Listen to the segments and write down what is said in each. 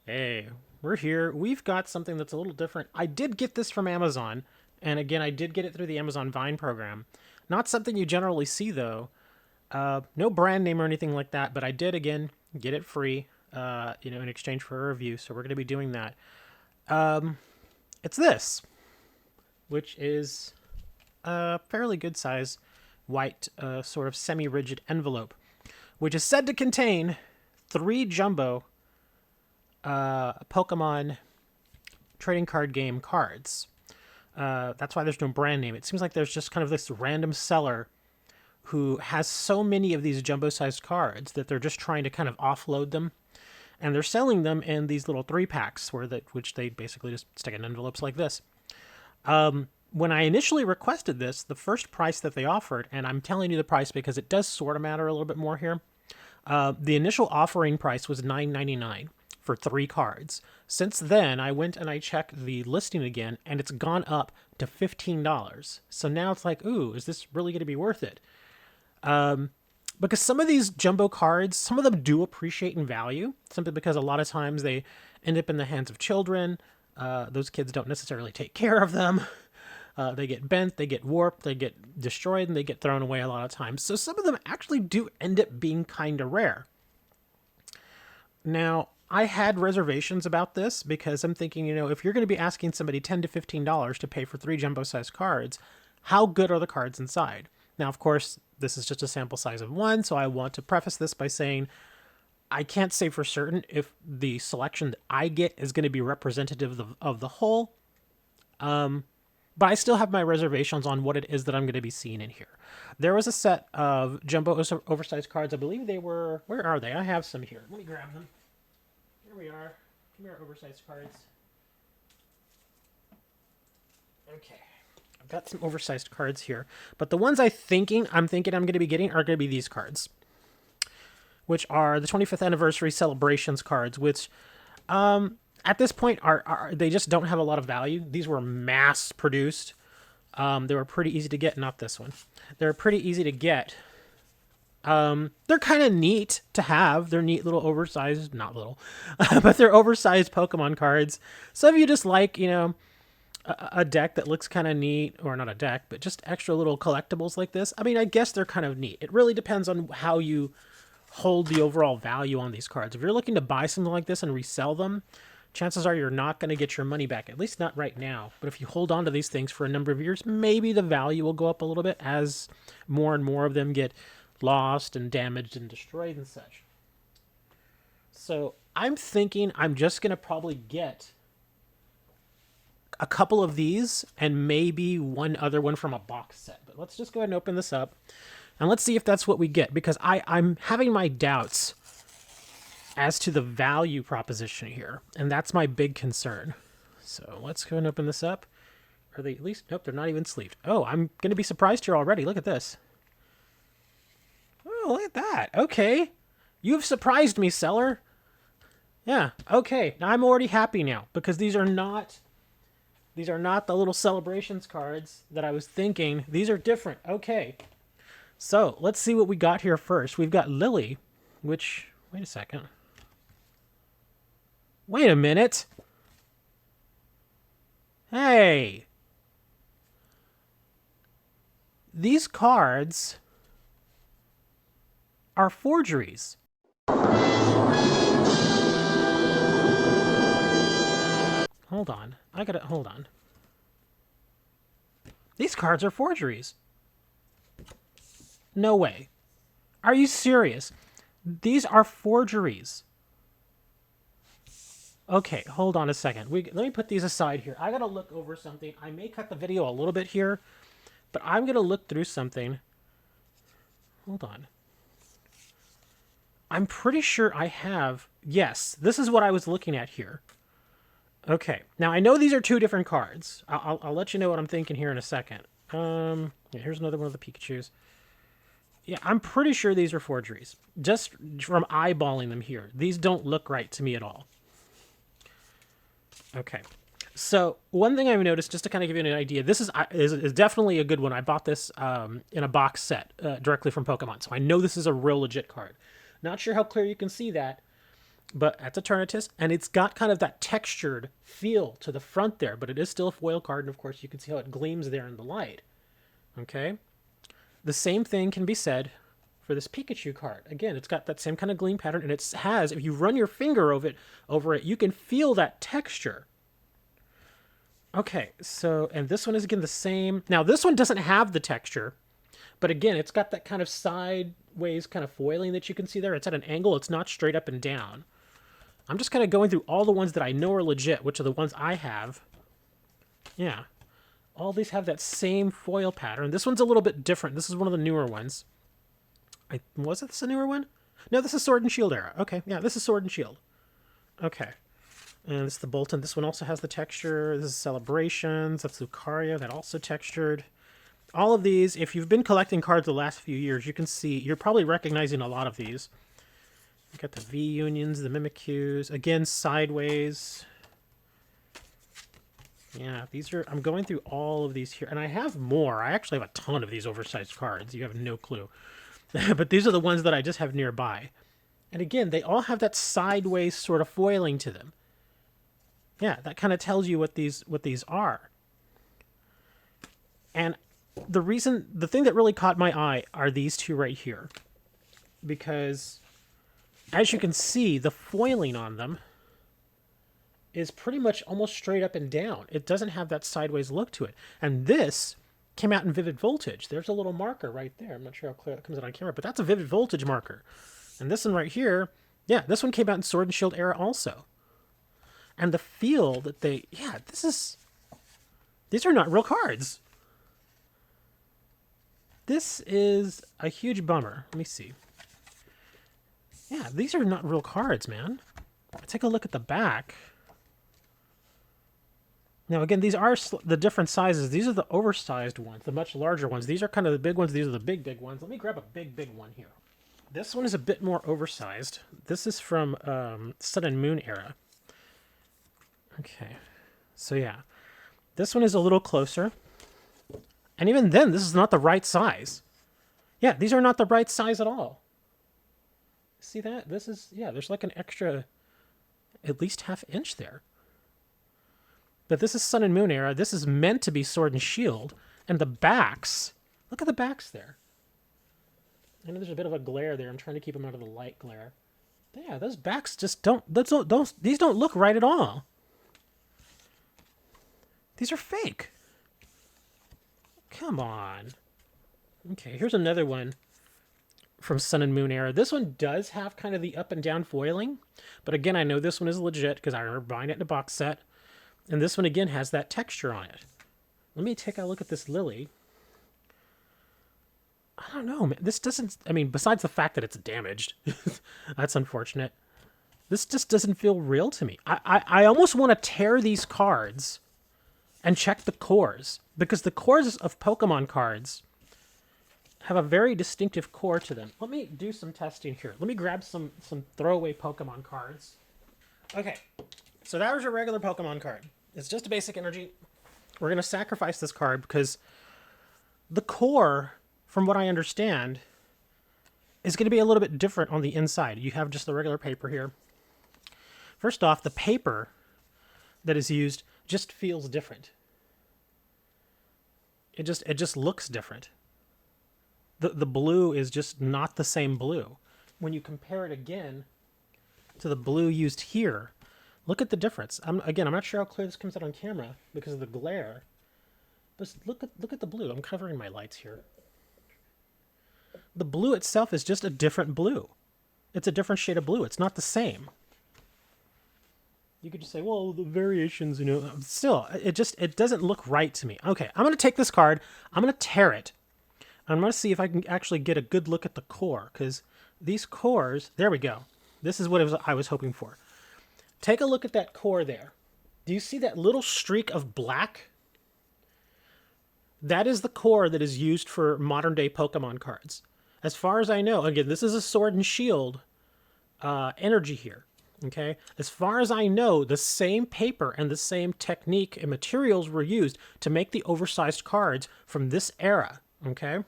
Hey, we're here. We've got something that's a little different. I did get this from Amazon, and again, I did get it through the Amazon Vine program. Not something you generally see, though. No brand name or anything like that, but I did, again, get it free, in exchange for a review, so we're going to be doing that. It's this, which is a fairly good size white, sort of semi rigid envelope, which is said to contain three jumbo Pokemon trading card game cards. That's why there's no brand name. It seems like there's just kind of this random seller who has so many of these jumbo-sized cards that they're just trying to kind of offload them, and they're selling them in these little 3-packs, which they basically just stick in envelopes like this. When I initially requested this, the first price that they offered, and I'm telling you the price because it does sort of matter a little bit more here. The initial offering price was $9.99 for 3 cards. Since then, I went and I checked the listing again, and it's gone up to $15. So now it's like, ooh, is this really going to be worth it? Because some of these jumbo cards, some of them do appreciate in value, simply because a lot of times they end up in the hands of children. Those kids don't necessarily take care of them. They get bent, they get warped, they get destroyed, and they get thrown away a lot of times. So some of them actually do end up being kind of rare. Now, I had reservations about this because I'm thinking, if you're going to be asking somebody $10 to $15 to pay for 3 jumbo-sized cards, how good are the cards inside? Now, of course, this is just a sample size of 1, so I want to preface this by saying I can't say for certain if the selection that I get is going to be representative of the whole. But I still have my reservations on what it is that I'm going to be seeing in here. There was a set of jumbo oversized cards. I believe they were... Where are they? I have some here. Let me grab them. Here we are. Come here, oversized cards. Okay. I've got some oversized cards here. But the ones I'm thinking I'm going to be getting are going to be these cards, which are the 25th anniversary celebrations cards, which at this point are they just don't have a lot of value. These were mass produced. They were pretty easy to get. Not this one. They're pretty easy to get. They're kind of neat to have. They're neat little oversized, not little, but they're oversized Pokemon cards. So if you just like, a deck that looks kind of neat, or not a deck, but just extra little collectibles like this, I mean, I guess they're kind of neat. It really depends on how you hold the overall value on these cards. If you're looking to buy something like this and resell them, chances are you're not going to get your money back, at least not right now. But if you hold on to these things for a number of years, maybe the value will go up a little bit as more and more of them get lost and damaged and destroyed and such. So I'm thinking I'm just going to probably get a couple of these and maybe one other one from a box set. But let's just go ahead and open this up and let's see if that's what we get, because I'm having my doubts as to the value proposition here, and that's my big concern. So let's go and open this up. Are they at least? Nope, they're not even sleeved. Oh, I'm going to be surprised here already. Look at this. Oh, look at that. Okay. You've surprised me, seller. Yeah, okay. Now I'm already happy now, because these are not the little celebrations cards that I was thinking. These are different. Okay. So let's see what we got here first. We've got Lily, which, wait a second. Wait a minute. Hey. These cards are forgeries. Hold on. Hold on. These cards are forgeries. No way. Are you serious? These are forgeries. Okay, hold on a second. Let me put these aside here. I gotta look over something. I may cut the video a little bit here, but I'm gonna look through something. Hold on. I'm pretty sure I have... Yes, this is what I was looking at here. Okay, now I know these are 2 different cards. I'll let you know what I'm thinking here in a second. Yeah, here's another one of the Pikachus. Yeah, I'm pretty sure these are forgeries. Just from eyeballing them here. These don't look right to me at all. Okay, so one thing I've noticed, just to kind of give you an idea, this is definitely a good one. I bought this in a box set directly from Pokemon, so I know this is a real legit card. Not sure how clear you can see that, but that's Eternatus, and it's got kind of that textured feel to the front there, but it is still a foil card, and of course you can see how it gleams there in the light. Okay? The same thing can be said for this Pikachu card. Again, it's got that same kind of gleam pattern, and it has, if you run your finger over it, you can feel that texture. Okay, so, and this one is again the same. Now, this one doesn't have the texture, but again, it's got that kind of sideways kind of foiling that you can see there. It's at an angle, it's not straight up and down. I'm just kind of going through all the ones that I know are legit, which are the ones I have. Yeah. All these have that same foil pattern. This one's a little bit different. This is one of the newer ones. Was this a newer one? No, this is Sword and Shield era. Okay, yeah, this is Sword and Shield. Okay. And this is the Bolton. This one also has the texture. This is Celebrations. That's Lucario. That also textured. All of these, if you've been collecting cards the last few years, you can see, you're probably recognizing a lot of these. You got the V-Unions, the Mimikyus. Again, sideways. Yeah, these are, I'm going through all of these here. And I have more. I actually have a ton of these oversized cards. You have no clue. But these are the ones that I just have nearby. And again, they all have that sideways sort of foiling to them. Yeah, that kind of tells you what these are. And the thing that really caught my eye are these two right here. Because, as you can see, the foiling on them is pretty much almost straight up and down. It doesn't have that sideways look to it. And this came out in Vivid Voltage. There's a little marker right there. I'm not sure how clear that comes out on camera, but that's a Vivid Voltage marker. And this one right here, yeah, this one came out in Sword and Shield era also. And the feel that these are not real cards. This is a huge bummer. Let me see. Yeah, these are not real cards, man. Take a look at the back. Now, again, these are the different sizes. These are the oversized ones, the much larger ones. These are kind of the big ones. These are the big ones. Let me grab a big one here. This one is a bit more oversized. This is from Sun and Moon era. Okay. So, yeah. This one is a little closer. And even then, this is not the right size. Yeah, these are not the right size at all. See that? This is, yeah, there's like an extra, at least ½ inch there. But this is Sun and Moon era. This is meant to be Sword and Shield. And the backs, look at the backs there. I know there's a bit of a glare there. I'm trying to keep them out of the light glare. But yeah, those backs just these don't look right at all. These are fake. Come on. Okay, here's another one from Sun and Moon era. This one does have kind of the up and down foiling. But again, I know this one is legit because I remember buying it in a box set. And this one, again, has that texture on it. Let me take a look at this Lily. I don't know, man. This doesn't... I mean, besides the fact that it's damaged. That's unfortunate. This just doesn't feel real to me. I almost want to tear these cards and check the cores. Because the cores of Pokemon cards have a very distinctive core to them. Let me do some testing here. Let me grab some throwaway Pokemon cards. Okay. So that was your regular Pokemon card. It's just a basic energy. We're going to sacrifice this card because the core, from what I understand, is going to be a little bit different on the inside. You have just the regular paper here. First off, the paper that is used just feels different. It just looks different. The blue is just not the same blue. When you compare it again to the blue used here, look at the difference. I'm not sure how clear this comes out on camera because of the glare. But look at the blue. I'm covering my lights here. The blue itself is just a different blue. It's a different shade of blue. It's not the same. You could just say, well, the variations, still, it doesn't look right to me. Okay, I'm going to take this card. I'm going to tear it. I'm going to see if I can actually get a good look at the core because these cores, there we go. This is what I was hoping for. Take a look at that core there. Do you see that little streak of black? That is the core that is used for modern-day Pokemon cards. As far as I know, again, this is a Sword and Shield energy here, okay? As far as I know, the same paper and the same technique and materials were used to make the oversized cards from this era, okay?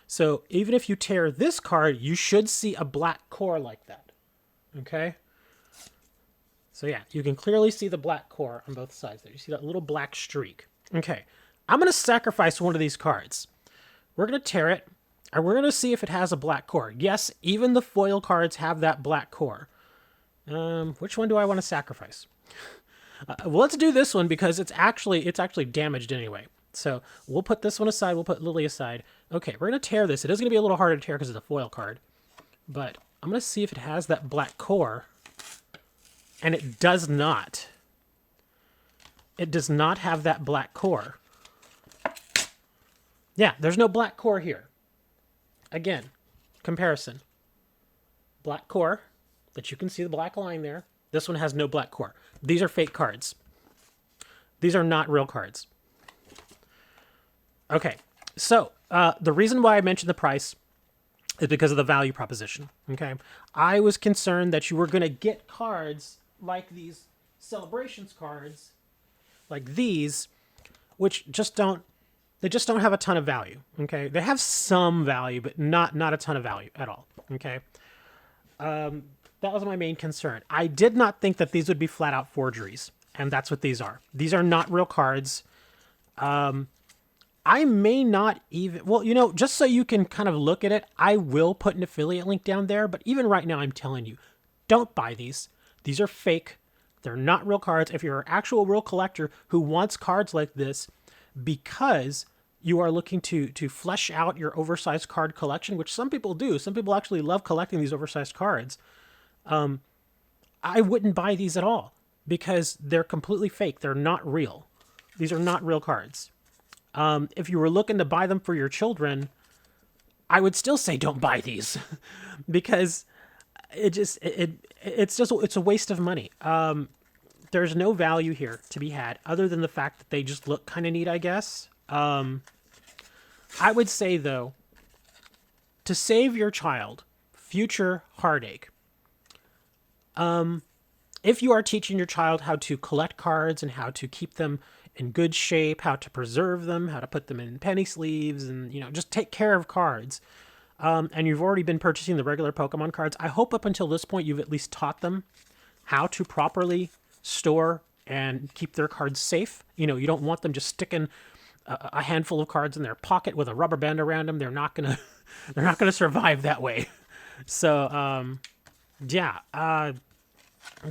So even if you tear this card, you should see a black core like that, okay? So yeah, you can clearly see the black core on both sides there. You see that little black streak. Okay, I'm going to sacrifice one of these cards. We're going to tear it, and we're going to see if it has a black core. Yes, even the foil cards have that black core. Which one do I want to sacrifice? Well, let's do this one because it's actually damaged anyway. So we'll put this one aside. We'll put Lily aside. Okay, we're going to tear this. It is going to be a little harder to tear because it's a foil card. But I'm going to see if it has that black core. And it does not. It does not have that black core. Yeah, there's no black core here. Again, comparison. Black core, that you can see the black line there. This one has no black core. These are fake cards. These are not real cards. Okay, so the reason why I mentioned the price is because of the value proposition, okay? I was concerned that you were going to get cards like these celebrations cards, like these, which just don't have a ton of value, okay? They have some value, but not a ton of value at all, okay? That was my main concern. I did not think that these would be flat-out forgeries, and that's what these are. These are not real cards. I may not even... Well, you know, just so you can kind of look at it, I will put an affiliate link down there, but even right now I'm telling you, don't buy these. These are fake. They're not real cards. If you're an actual real collector who wants cards like this because you are looking to flesh out your oversized card collection, which some people do. Some people actually love collecting these oversized cards. I wouldn't buy these at all because they're completely fake. They're not real. These are not real cards. If you were looking to buy them for your children, I would still say don't buy these because it's a waste of money. There's no value here to be had other than the fact that they just look kind of neat, I guess. I would say, though, to save your child future heartache, if you are teaching your child how to collect cards and how to keep them in good shape, how to preserve them, how to put them in penny sleeves, and, you know, just take care of cards, and you've already been purchasing the regular Pokemon cards, I hope up until this point you've at least taught them how to properly store and keep their cards safe. You know, you don't want them just sticking a handful of cards in their pocket with a rubber band around them. They're not gonna survive that way. So, yeah,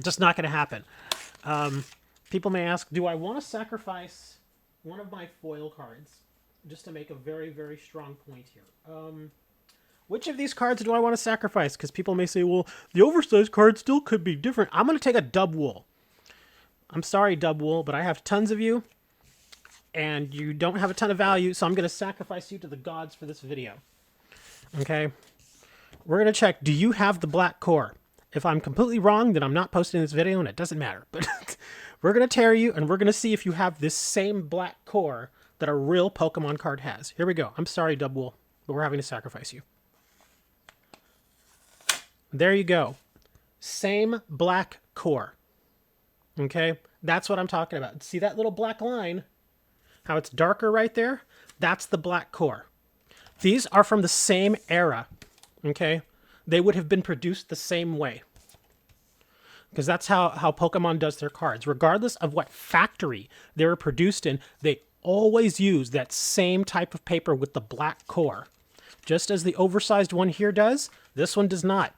just not gonna happen. People may ask, do I want to sacrifice one of my foil cards just to make a very, very strong point here? Which of these cards do I want to sacrifice? Because people may say, well, the oversized card still could be different. I'm going to take a Dubwool. I'm sorry, Dubwool, but I have tons of you, and you don't have a ton of value, so I'm going to sacrifice you to the gods for this video. Okay? We're going to check, do you have the black core? If I'm completely wrong, then I'm not posting this video, and it doesn't matter. But we're going to tear you, and we're going to see if you have this same black core that a real Pokemon card has. Here we go. I'm sorry, Dubwool, but we're having to sacrifice you. There you go. Same black core. Okay? That's what I'm talking about. See that little black line? How it's darker right there? That's the black core. These are from the same era. Okay? They would have been produced the same way. Because that's how Pokemon does their cards. Regardless of what factory they were produced in, they always use that same type of paper with the black core. Just as the oversized one here does, this one does not.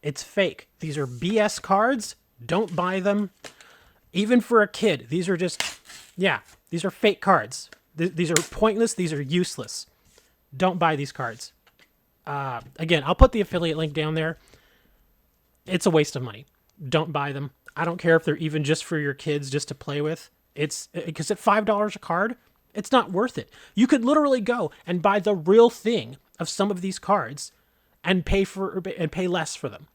It's fake. These are BS cards. Don't buy them. Even for a kid, these are just, yeah, these are fake cards. These are pointless. These are useless. Don't buy these cards. Again, I'll put the affiliate link down there. It's a waste of money. Don't buy them. I don't care if they're even just for your kids just to play with. It's because at $5 a card, it's not worth it. You could literally go and buy the real thing of some of these cards and pay less for them.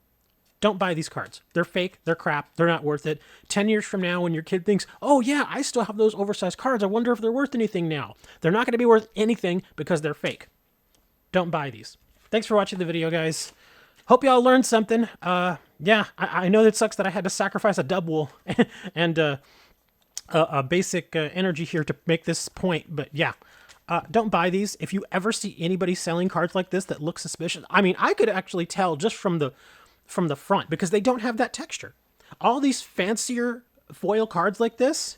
Don't buy these cards. They're fake. They're crap. They're not worth it. 10 years from now, when your kid thinks, oh yeah, I still have those oversized cards, I wonder if they're worth anything now. They're not going to be worth anything because they're fake. Don't buy these. Thanks for watching the video, guys. Hope y'all learned something. Yeah, I know it sucks that I had to sacrifice a Dubwool and a basic energy here to make this point, but yeah. Don't buy these. If you ever see anybody selling cards like this that look suspicious, I mean, I could actually tell just from the front because they don't have that texture. All these fancier foil cards like this,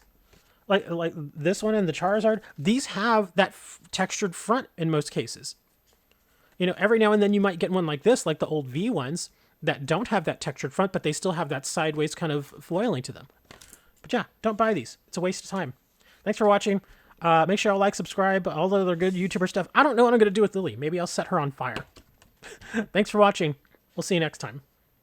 like this one and the Charizard, these have that textured front in most cases. You know, every now and then you might get one like this, like the old V ones, that don't have that textured front, but they still have that sideways kind of foiling to them. But yeah, don't buy these. It's a waste of time. Thanks for watching. Make sure you like, subscribe, all the other good YouTuber stuff. I don't know what I'm going to do with Lily. Maybe I'll set her on fire. Thanks for watching. We'll see you next time.